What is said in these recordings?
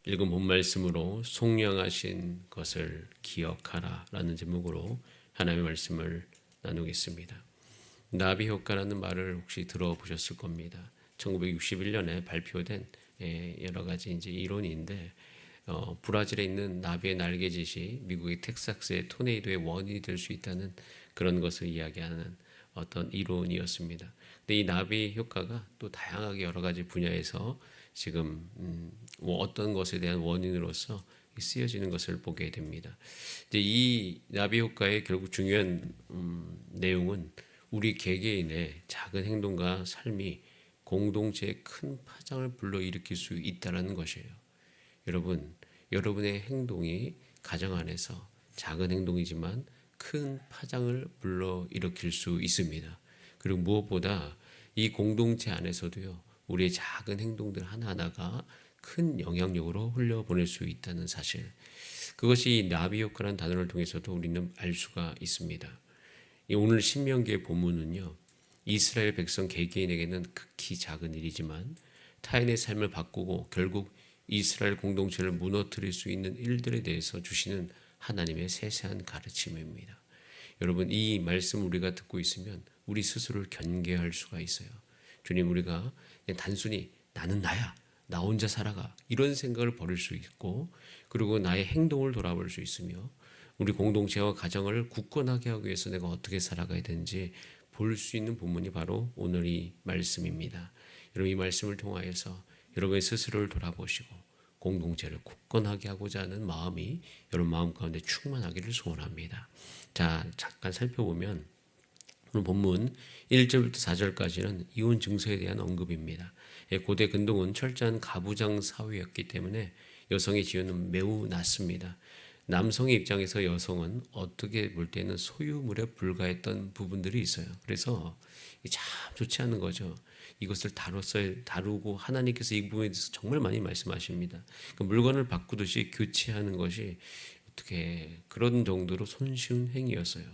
읽은 본 말씀으로 속량하신 것을 기억하라 라는 제목으로 하나님의 말씀을 나누겠습니다. 나비 효과라는 말을 혹시 들어보셨을 겁니다. 1961년에 발표된 여러 가지 이제 이론인데 브라질에 있는 나비의 날개짓이 미국의 텍사스의 토네이도의 원인이 될 수 있다는 그런 것을 이야기하는 어떤 이론이었습니다. 근데 이 나비 효과가 또 다양하게 여러 가지 분야에서 지금 어떤 것에 대한 원인으로서 쓰여지는 것을 보게 됩니다. 이제 이 나비 효과의 결국 중요한 내용은 우리 개개인의 작은 행동과 삶이 공동체의 큰 파장을 불러일으킬 수 있다는 것이에요. 여러분의 행동이 가정 안에서 작은 행동이지만 큰 파장을 불러일으킬 수 있습니다. 그리고 무엇보다 이 공동체 안에서도요, 우리의 작은 행동들 하나하나가 큰 영향력으로 흘려보낼 수 있다는 사실, 그것이 나비 효과라는 단어를 통해서도 우리는 알 수가 있습니다. 오늘 신명기의 본문은요, 이스라엘 백성 개개인에게는 극히 작은 일이지만 타인의 삶을 바꾸고 결국 이스라엘 공동체를 무너뜨릴 수 있는 일들에 대해서 주시는 하나님의 세세한 가르침입니다. 여러분, 이 말씀 우리가 듣고 있으면 우리 스스로를 경계할 수가 있어요. 주님, 우리가 그냥 단순히 나는 나야, 나 혼자 살아가, 이런 생각을 버릴 수 있고, 그리고 나의 행동을 돌아볼 수 있으며 우리 공동체와 가정을 굳건하게 하기 위해서 내가 어떻게 살아가야 되는지 볼 수 있는 본문이 바로 오늘 이 말씀입니다. 여러분, 이 말씀을 통하여서 여러분의 스스로를 돌아보시고 공동체를 굳건하게 하고자 하는 마음이 여러분 마음 가운데 충만하기를 소원합니다. 자, 잠깐 살펴보면 오늘 본문 1절부터 4절까지는 이혼 증서에 대한 언급입니다. 고대 근동은 철저한 가부장 사회였기 때문에 여성의 지위는 매우 낮습니다. 남성의 입장에서 여성은 어떻게 볼 때는 소유물에 불과했던 부분들이 있어요. 그래서 참 좋지 않은 거죠. 이것을 다루고 하나님께서 이 부분에 대해서 정말 많이 말씀하십니다. 물건을 바꾸듯이 교체하는 것이 어떻게 그런 정도로 손쉬운 행위였어요.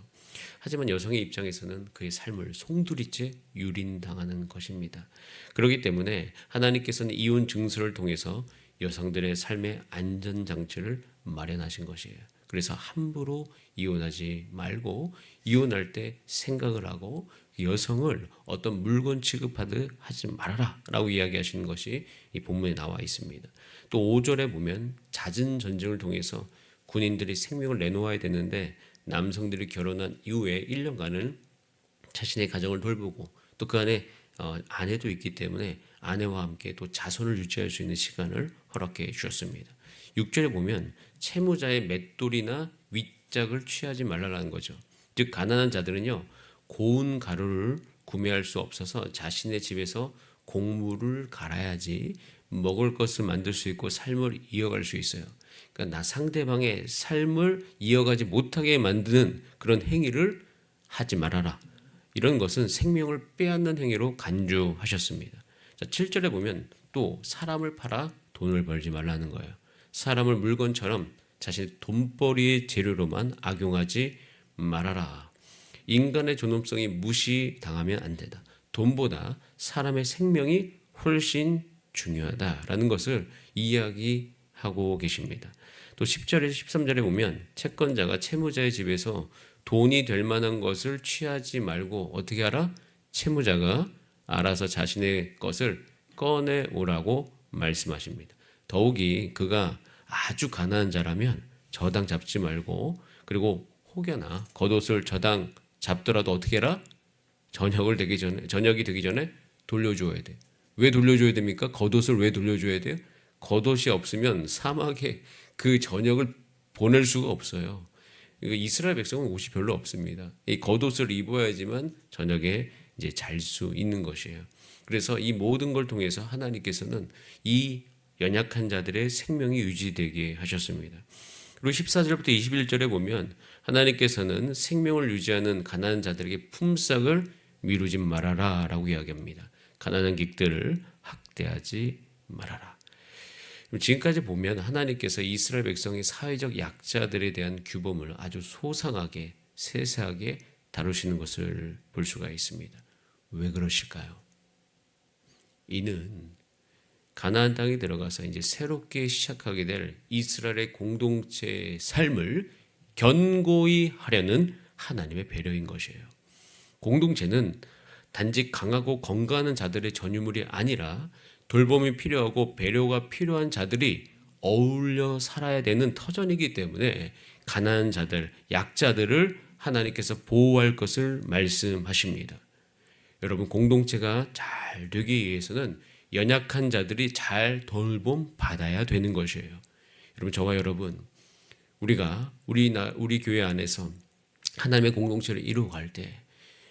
하지만 여성의 입장에서는 그의 삶을 송두리째 유린당하는 것입니다. 그렇기 때문에 하나님께서는 이혼 증서를 통해서 여성들의 삶의 안전장치를 마련하신 것이에요. 그래서 함부로 이혼하지 말고 이혼할 때 생각을 하고 여성을 어떤 물건 취급하듯 하지 말아라 라고 이야기하시는 것이 이 본문에 나와 있습니다. 또 5절에 보면 잦은 전쟁을 통해서 군인들이 생명을 내놓아야 되는데 남성들이 결혼한 이후에 1년간은 자신의 가정을 돌보고 또 그 안에 아내도 있기 때문에 아내와 함께 또 자손을 유지할 수 있는 시간을 허락해 주셨습니다. 6절에 보면 채무자의 맷돌이나 윗짝을 취하지 말라는 거죠. 즉 가난한 자들은요, 고운 가루를 구매할 수 없어서 자신의 집에서 곡물을 갈아야지 먹을 것을 만들 수 있고 삶을 이어갈 수 있어요. 그러니까 나 상대방의 삶을 이어가지 못하게 만드는 그런 행위를 하지 말아라. 이런 것은 생명을 빼앗는 행위로 간주하셨습니다. 자, 7절에 보면 또 사람을 팔아 돈을 벌지 말라는 거예요. 사람을 물건처럼 자신의 돈벌이의 재료로만 악용하지 말아라. 인간의 존엄성이 무시당하면 안 된다. 돈보다 사람의 생명이 훨씬 중요하다라는 것을 이야기하고 계십니다. 또 10절에서 13절에 보면 채권자가 채무자의 집에서 돈이 될 만한 것을 취하지 말고 어떻게 하라? 채무자가 알아서 자신의 것을 꺼내 오라고 말씀하십니다. 더욱이 그가 아주 가난한 자라면 저당 잡지 말고, 그리고 혹여나 겉옷을 저당 잡더라도 어떻게 해라? 저녁이 되기 전에 돌려줘야 돼. 왜 돌려줘야 됩니까? 겉옷을 왜 돌려줘야 돼요? 겉옷이 없으면 사막에 그 저녁을 보낼 수가 없어요. 이스라엘 백성은 옷이 별로 없습니다. 이 겉옷을 입어야지만 저녁에 이제 잘 수 있는 것이에요. 그래서 이 모든 걸 통해서 하나님께서는 이 연약한 자들의 생명이 유지되게 하셨습니다. 그리고 14절부터 21절에 보면 하나님께서는 생명을 유지하는 가난한 자들에게 품삯을 미루지 말아라 라고 이야기합니다. 가난한 객들을 학대하지 말아라. 지금까지 보면 하나님께서 이스라엘 백성의 사회적 약자들에 대한 규범을 아주 소상하게 세세하게 다루시는 것을 볼 수가 있습니다. 왜 그러실까요? 이는 가나안 땅에 들어가서 이제 새롭게 시작하게 될 이스라엘의 공동체의 삶을 견고히 하려는 하나님의 배려인 것이에요. 공동체는 단지 강하고 건강한 자들의 전유물이 아니라 돌봄이 필요하고 배려가 필요한 자들이 어울려 살아야 되는 터전이기 때문에 가난한 자들, 약자들을 하나님께서 보호할 것을 말씀하십니다. 여러분, 공동체가 잘 되기 위해서는 연약한 자들이 잘 돌봄 받아야 되는 것이에요. 여러분, 저와 여러분, 우리가 우리 교회 안에서 하나님의 공동체를 이루어갈 때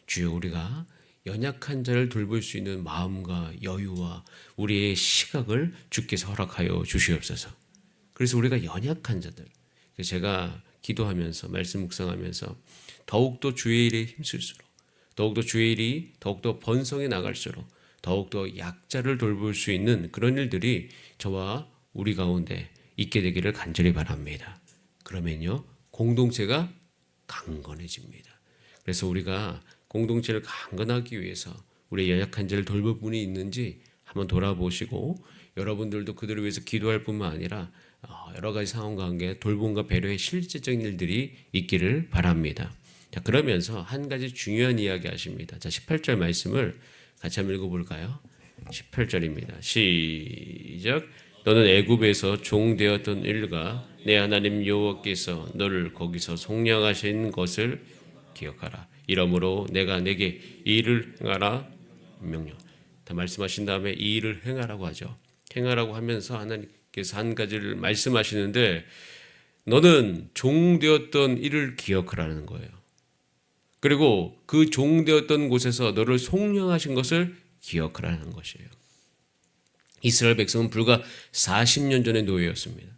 주여 우리가 연약한 자를 돌볼 수 있는 마음과 여유와 우리의 시각을 주께서 허락하여 주시옵소서. 그래서 우리가 연약한 자들, 제가 기도하면서 말씀 묵상하면서 더욱더 주의 일에 힘쓸수록, 더욱더 주의 일이 더욱더 번성해 나갈수록 더욱더 약자를 돌볼 수 있는 그런 일들이 저와 우리 가운데 있게 되기를 간절히 바랍니다. 그러면요, 공동체가 강건해집니다. 그래서 우리가 공동체를 강건하기 위해서 우리의 연약한 자를 돌볼 분이 있는지 한번 돌아보시고, 여러분들도 그들을 위해서 기도할 뿐만 아니라 여러 가지 상황 관계 돌봄과 배려의 실제적인 일들이 있기를 바랍니다. 자, 그러면서 한 가지 중요한 이야기 하십니다. 자, 18절 말씀을 같이 한번 읽어볼까요? 18절입니다. 시작. 너는 애굽에서 종되었던 일과 내 하나님 여호와께서 너를 거기서 속량하신 것을 기억하라. 이러므로 내가 내게 이 일을 행하라 명령. 다 말씀하신 다음에 이 일을 행하라고 하죠. 행하라고 하면서 하나님께서 한 가지를 말씀하시는데, 너는 종되었던 일을 기억하라는 거예요. 그리고 그 종되었던 곳에서 너를 속량하신 것을 기억하라는 것이에요. 이스라엘 백성은 불과 40년 전의 노예였습니다.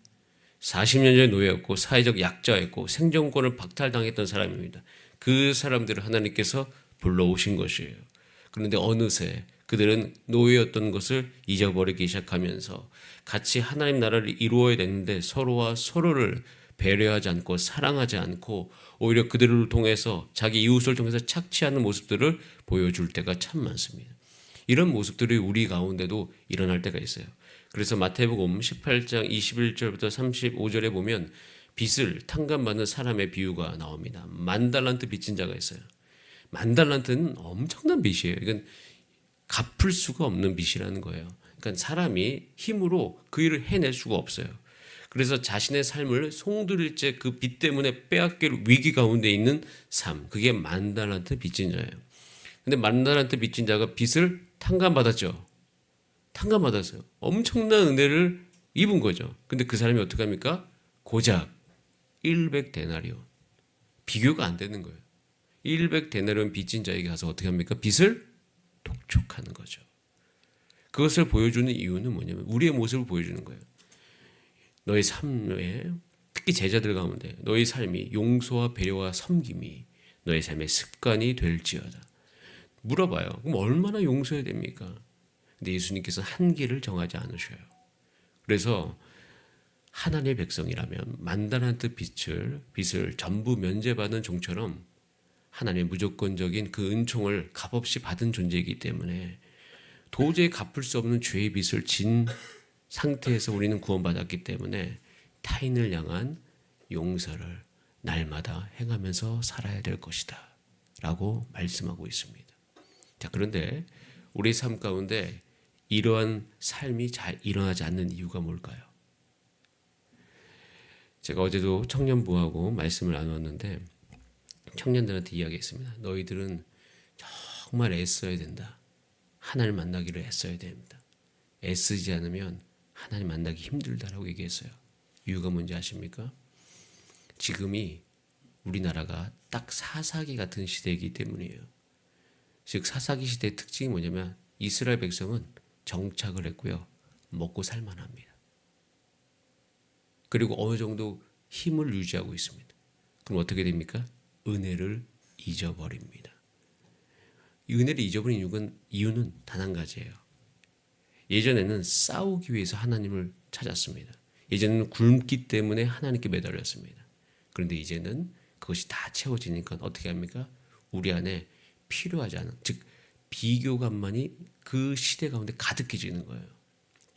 40년 전의 노예였고 사회적 약자였고 생존권을 박탈당했던 사람입니다. 그 사람들을 하나님께서 불러오신 것이에요. 그런데 어느새 그들은 노예였던 것을 잊어버리기 시작하면서 같이 하나님 나라를 이루어야 되는데 서로와 서로를 배려하지 않고 사랑하지 않고 오히려 그들을 통해서 자기 이웃을 통해서 착취하는 모습들을 보여줄 때가 참 많습니다. 이런 모습들이 우리 가운데도 일어날 때가 있어요. 그래서 마태복음 18장 21절부터 35절에 보면 빚을 탕감받는 사람의 비유가 나옵니다. 10,000달란트 빚진 자가 있어요. 10,000달란트는 엄청난 빚이에요. 이건 갚을 수가 없는 빚이라는 거예요. 그러니까 사람이 힘으로 그 일을 해낼 수가 없어요. 그래서 자신의 삶을 송두리째 그 빚 때문에 빼앗길 위기 가운데 있는 삶, 그게 10,000달란트 빚진 자예요. 근데 10,000달란트 빚진 자가 빚을 탕감받았죠. 탕감받았어요. 엄청난 은혜를 입은 거죠. 근데 그 사람이 어떻게 합니까? 고작 100데나리온. 비교가 안 되는 거예요. 100데나리온 빚진 자에게 가서 어떻게 합니까? 빚을 독촉하는 거죠. 그것을 보여주는 이유는 뭐냐면 우리의 모습을 보여주는 거예요. 너의 삶에, 특히 제자들 가운데 너의 삶이 용서와 배려와 섬김이 너의 삶의 습관이 될지어다. 물어봐요. 그럼 얼마나 용서해야 됩니까? 근데 예수님께서는 한계를 정하지 않으셔요. 그래서 하나님의 백성이라면 10,000달란트 빚을 전부 면제받은 종처럼 하나님의 무조건적인 그 은총을 값없이 받은 존재이기 때문에 도저히 갚을 수 없는 죄의 빚을 진 상태에서 우리는 구원받았기 때문에 타인을 향한 용서를 날마다 행하면서 살아야 될 것이다 라고 말씀하고 있습니다. 자, 그런데 우리 삶 가운데 이러한 삶이 잘 일어나지 않는 이유가 뭘까요? 제가 어제도 청년부하고 말씀을 나눴는데 청년들한테 이야기했습니다. 너희들은 정말 애써야 된다. 하나님 만나기를 애써야 됩니다. 애쓰지 않으면 하나님 만나기 힘들다라고 얘기했어요. 이유가 뭔지 아십니까? 지금이 우리나라가 딱 사사기 같은 시대이기 때문이에요. 즉 사사기 시대의 특징이 뭐냐면 이스라엘 백성은 정착을 했고요. 먹고 살만합니다. 그리고 어느 정도 힘을 유지하고 있습니다. 그럼 어떻게 됩니까? 은혜를 잊어버립니다. 이 은혜를 잊어버린 이유는 단 한 가지예요. 예전에는 싸우기 위해서 하나님을 찾았습니다. 예전에는 굶기 때문에 하나님께 매달렸습니다. 그런데 이제는 그것이 다 채워지니까 어떻게 합니까? 우리 안에 필요하지 않은, 즉 비교감만이 그 시대 가운데 가득해지는 거예요.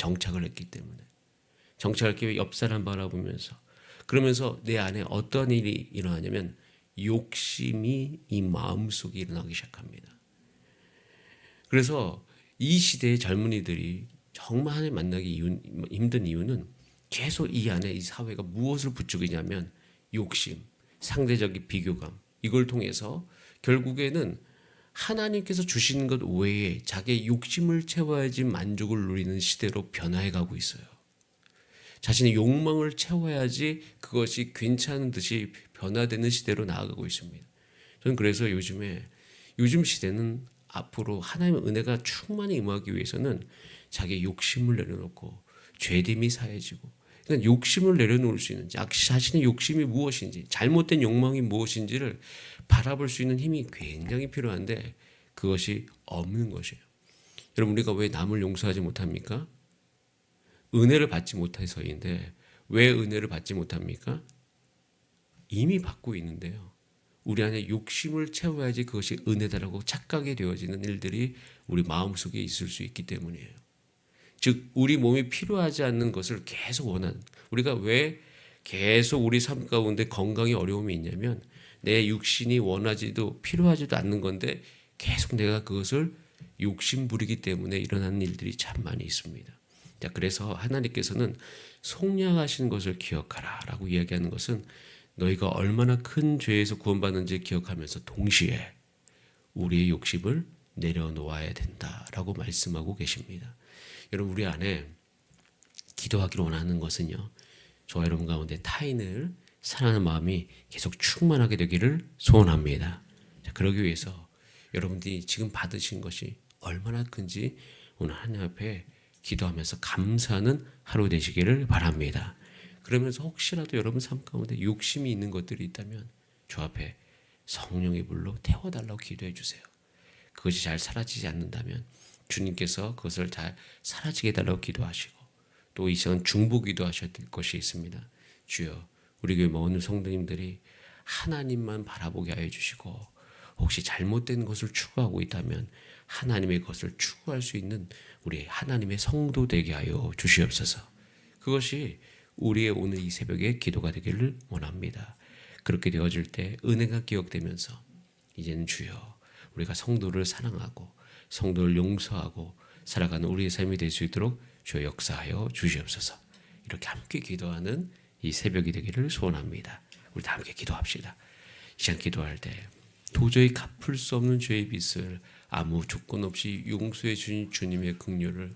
정착을 했기 때문에. 정착할 때 옆 사람 바라보면서, 그러면서 내 안에 어떤 일이 일어나냐면 욕심이 이 마음속에 일어나기 시작합니다. 그래서 이 시대의 젊은이들이 정말 하나님 만나기 힘든 이유는 계속 이 안에 이 사회가 무엇을 부추기냐면 욕심, 상대적인 비교감, 이걸 통해서 결국에는 하나님께서 주시는 것 외에 자기의 욕심을 채워야지 만족을 누리는 시대로 변화해 가고 있어요. 자신의 욕망을 채워야지 그것이 괜찮은 듯이 변화되는 시대로 나아가고 있습니다. 저는 그래서 요즘 시대는 앞으로 하나님의 은혜가 충만히 임하기 위해서는 자기의 욕심을 내려놓고 죄됨이 사해지고, 그러니까 욕심을 내려놓을 수 있는, 자신의 욕심이 무엇인지, 잘못된 욕망이 무엇인지를 바라볼 수 있는 힘이 굉장히 필요한데 그것이 없는 것이에요. 여러분, 우리가 왜 남을 용서하지 못합니까? 은혜를 받지 못해서인데. 왜 은혜를 받지 못합니까? 이미 받고 있는데요. 우리 안에 욕심을 채워야지 그것이 은혜다라고 착각이 되어지는 일들이 우리 마음속에 있을 수 있기 때문이에요. 즉 우리 몸이 필요하지 않는 것을 계속 원하는, 우리가 왜 계속 우리 삶 가운데 건강에 어려움이 있냐면 내 육신이 원하지도 필요하지도 않는 건데 계속 내가 그것을 욕심 부리기 때문에 일어나는 일들이 참 많이 있습니다. 자, 그래서 하나님께서는 속량하신 것을 기억하라 라고 이야기하는 것은 너희가 얼마나 큰 죄에서 구원받는지 기억하면서 동시에 우리의 욕심을 내려놓아야 된다라고 말씀하고 계십니다. 여러분, 우리 안에 기도하기를 원하는 것은요, 저와 여러분 가운데 타인을 사랑하는 마음이 계속 충만하게 되기를 소원합니다. 자, 그러기 위해서 여러분들이 지금 받으신 것이 얼마나 큰지 오늘 하나님 앞에 기도하면서 감사하는 하루 되시기를 바랍니다. 그러면서 혹시라도 여러분 삶 가운데 욕심이 있는 것들이 있다면 주 앞에 성령의 불로 태워달라고 기도해 주세요. 그것이 잘 사라지지 않는다면 주님께서 그것을 잘 사라지게 해달라고 기도하시고, 또 이 시간 중보기도 하셔야 될 것이 있습니다. 주여, 우리 교회 모든 성도님들이 하나님만 바라보게 하여 주시고, 혹시 잘못된 것을 추구하고 있다면 하나님의 것을 추구할 수 있는 우리 하나님의 성도 되게 하여 주시옵소서. 그것이 우리의 오늘 이 새벽의 기도가 되기를 원합니다. 그렇게 되어질 때 은혜가 기억되면서 이제는 주여, 우리가 성도를 사랑하고 성도를 용서하고 살아가는 우리의 삶이 될 수 있도록 주여 역사하여 주시옵소서. 이렇게 함께 기도하는 이 새벽이 되기를 소원합니다. 우리 다 함께 기도합시다. 이 시간 기도할 때 도저히 갚을 수 없는 죄의 빚을 아무 조건 없이 용서해 주신 주님의 긍휼을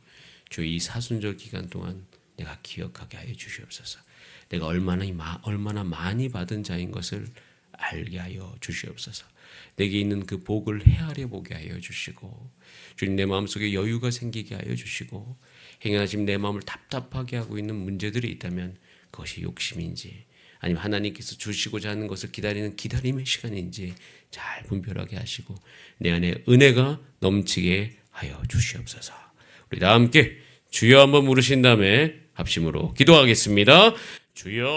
주여 이 사순절 기간 동안 내가 기억하게 하여 주시옵소서. 내가 얼마나 많이 받은 자인 것을 알게 하여 주시옵소서. 내게 있는 그 복을 헤아려 보게 하여 주시고, 주님 내 마음속에 여유가 생기게 하여 주시고, 행여나 지금 내 마음을 답답하게 하고 있는 문제들이 있다면 그것이 욕심인지 아니면 하나님께서 주시고자 하는 것을 기다리는 기다림의 시간인지 잘 분별하게 하시고 내 안에 은혜가 넘치게 하여 주시옵소서. 우리 다 함께 주여 한번 부르신 다음에 합심으로 기도하겠습니다. 주여.